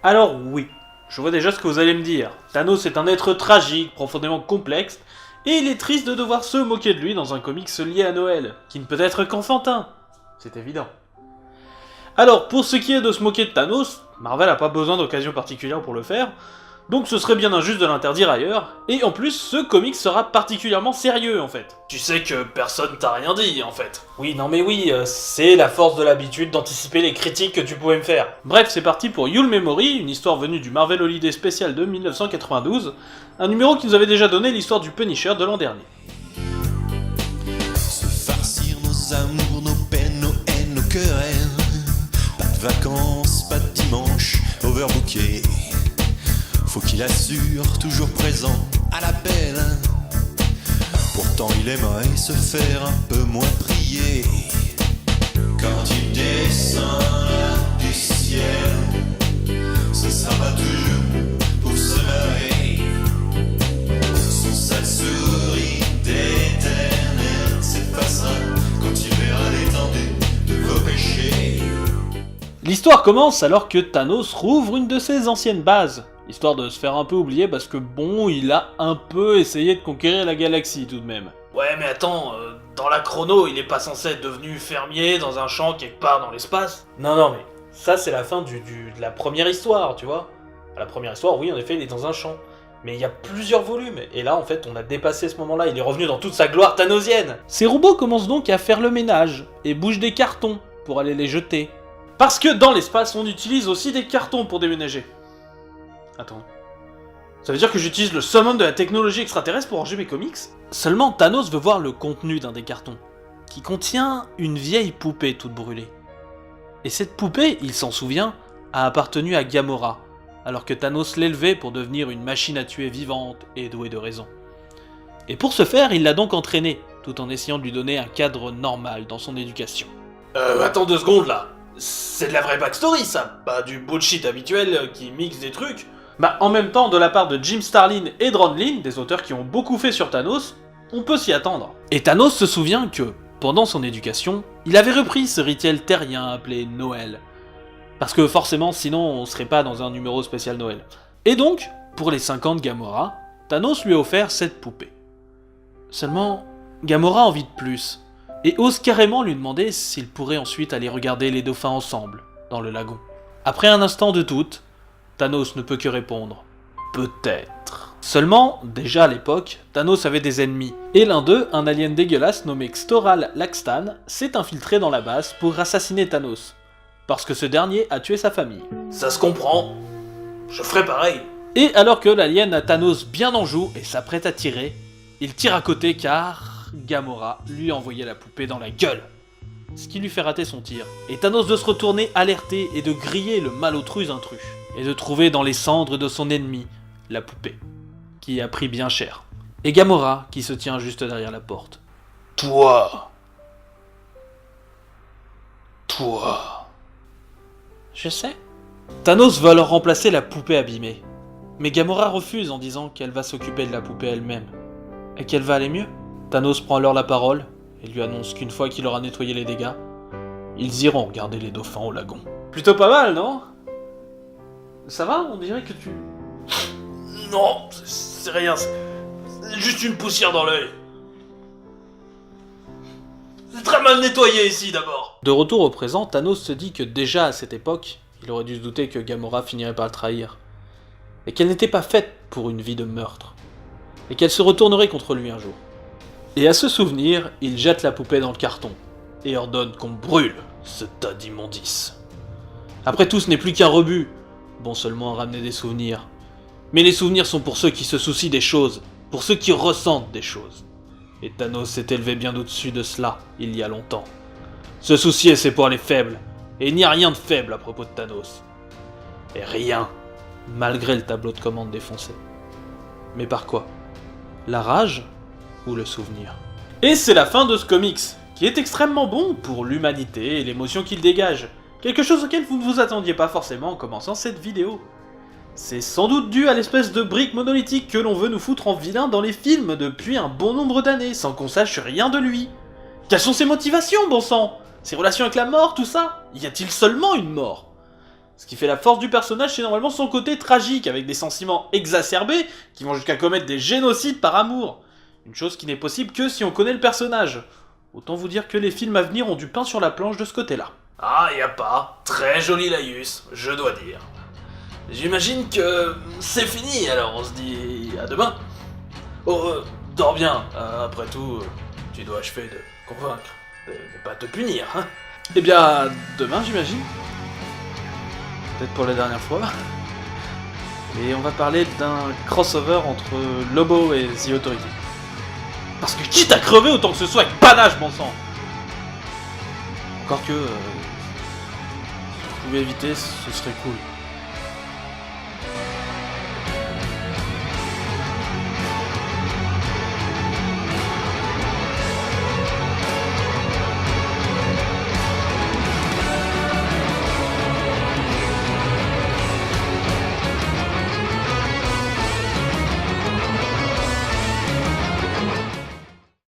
Alors oui, je vois déjà ce que vous allez me dire. Thanos est un être tragique, profondément complexe, et il est triste de devoir se moquer de lui dans un comics lié à Noël, qui ne peut être qu'enfantin. C'est évident. Alors, pour ce qui est de se moquer de Thanos, Marvel n'a pas besoin d'occasion particulière pour le faire, donc ce serait bien injuste de l'interdire ailleurs, et en plus, ce comics sera particulièrement sérieux en fait. Tu sais que personne t'a rien dit en fait. Oui, non mais oui, c'est la force de l'habitude d'anticiper les critiques que tu pouvais me faire. Bref, c'est parti pour Yule Memory, une histoire venue du Marvel Holiday Special de 1992, un numéro qui nous avait déjà donné l'histoire du Punisher de l'an dernier. Se farcir nos amours, nos peines, nos haines, nos querelles. Pas de vacances, pas de dimanche, overbooké. Faut qu'il assure, toujours présent à l'appel. Pourtant il aimerait se faire un peu moins prier. Quand il descend là du ciel, ce sera pas toujours pour se marrer. Son sale sourire d'éternel s'effacera quand il verra l'étendue de vos péchés. L'histoire commence alors que Thanos rouvre une de ses anciennes bases, histoire de se faire un peu oublier parce que bon, il a un peu essayé de conquérir la galaxie tout de même. Ouais mais attends, dans la chrono, il est pas censé être devenu fermier dans un champ quelque part dans l'espace? Non mais ça c'est la fin de la première histoire, tu vois. La première histoire, oui en effet, il est dans un champ. Mais il y a plusieurs volumes, et là en fait on a dépassé ce moment-là, il est revenu dans toute sa gloire thanosienne. Ces robots commencent donc à faire le ménage, et bougent des cartons pour aller les jeter. Parce que dans l'espace, on utilise aussi des cartons pour déménager. Attends. Ça veut dire que j'utilise le summum de la technologie extraterrestre pour ranger mes comics? Seulement, Thanos veut voir le contenu d'un des cartons, qui contient une vieille poupée toute brûlée. Et cette poupée, il s'en souvient, a appartenu à Gamora, alors que Thanos l'élevait pour devenir une machine à tuer vivante et douée de raison. Et pour ce faire, il l'a donc entraînée, tout en essayant de lui donner un cadre normal dans son éducation. Attends 2 secondes là. C'est de la vraie backstory ça, pas du bullshit habituel qui mixe des trucs. Bah en même temps, de la part de Jim Starlin et Ron Lim, des auteurs qui ont beaucoup fait sur Thanos, on peut s'y attendre. Et Thanos se souvient que, pendant son éducation, il avait repris ce rituel terrien appelé Noël. Parce que forcément, sinon on serait pas dans un numéro spécial Noël. Et donc, pour les 5 ans de Gamora, Thanos lui a offert cette poupée. Seulement, Gamora a envie de plus, et ose carrément lui demander s'il pourrait ensuite aller regarder les dauphins ensemble, dans le lagon. Après un instant de doute, Thanos ne peut que répondre « Peut-être ». Seulement, déjà à l'époque, Thanos avait des ennemis, et l'un d'eux, un alien dégueulasse nommé Xtoral Laxtan, s'est infiltré dans la base pour assassiner Thanos, parce que ce dernier a tué sa famille. Ça se comprend. Je ferais pareil. Et alors que l'alien a Thanos bien en joue et s'apprête à tirer, il tire à côté car Gamora lui a envoyé la poupée dans la gueule, ce qui lui fait rater son tir. Et Thanos de se retourner alerté et de griller le malotru intrus, et de trouver dans les cendres de son ennemi la poupée, qui a pris bien cher. Et Gamora qui se tient juste derrière la porte. Toi. Je sais. Thanos veut alors remplacer la poupée abîmée, mais Gamora refuse en disant qu'elle va s'occuper de la poupée elle-même, et qu'elle va aller mieux. Thanos prend alors la parole et lui annonce qu'une fois qu'il aura nettoyé les dégâts, ils iront regarder les dauphins au lagon. Plutôt pas mal, non? Ça va? On dirait que tu... Non, c'est rien, c'est juste une poussière dans l'œil. C'est très mal nettoyé ici d'abord. De retour au présent, Thanos se dit que déjà à cette époque, il aurait dû se douter que Gamora finirait par le trahir, et qu'elle n'était pas faite pour une vie de meurtre, et qu'elle se retournerait contre lui un jour. Et à ce souvenir, il jette la poupée dans le carton, et ordonne qu'on brûle ce tas d'immondices. Après tout, ce n'est plus qu'un rebut, bon seulement à ramener des souvenirs. Mais les souvenirs sont pour ceux qui se soucient des choses, pour ceux qui ressentent des choses. Et Thanos s'est élevé bien au-dessus de cela, il y a longtemps. Se soucier, c'est pour les faibles, et il n'y a rien de faible à propos de Thanos. Et rien, malgré le tableau de commande défoncé. Mais par quoi? La rage ou le souvenir? Et c'est la fin de ce comics, qui est extrêmement bon pour l'humanité et l'émotion qu'il dégage. Quelque chose auquel vous ne vous attendiez pas forcément en commençant cette vidéo. C'est sans doute dû à l'espèce de brique monolithique que l'on veut nous foutre en vilain dans les films depuis un bon nombre d'années, sans qu'on sache rien de lui. Quelles sont ses motivations, bon sang? Ses relations avec la mort, tout ça? Y a-t-il seulement une mort? Ce qui fait la force du personnage, c'est normalement son côté tragique, avec des sentiments exacerbés qui vont jusqu'à commettre des génocides par amour. Une chose qui n'est possible que si on connaît le personnage. Autant vous dire que les films à venir ont du pain sur la planche de ce côté-là. Ah, y a pas. Très joli laïus, je dois dire. J'imagine que c'est fini, alors on se dit à demain. Oh, dors bien. Après tout, tu dois achever de convaincre, de ne pas te punir, hein. Eh bien, à demain, j'imagine. Peut-être pour la dernière fois. Et on va parler d'un crossover entre Lobo et The Authority. Parce que quitte à crever, autant que ce soit avec panache, bon sang. Encore que... si je pouvais éviter, ce serait cool.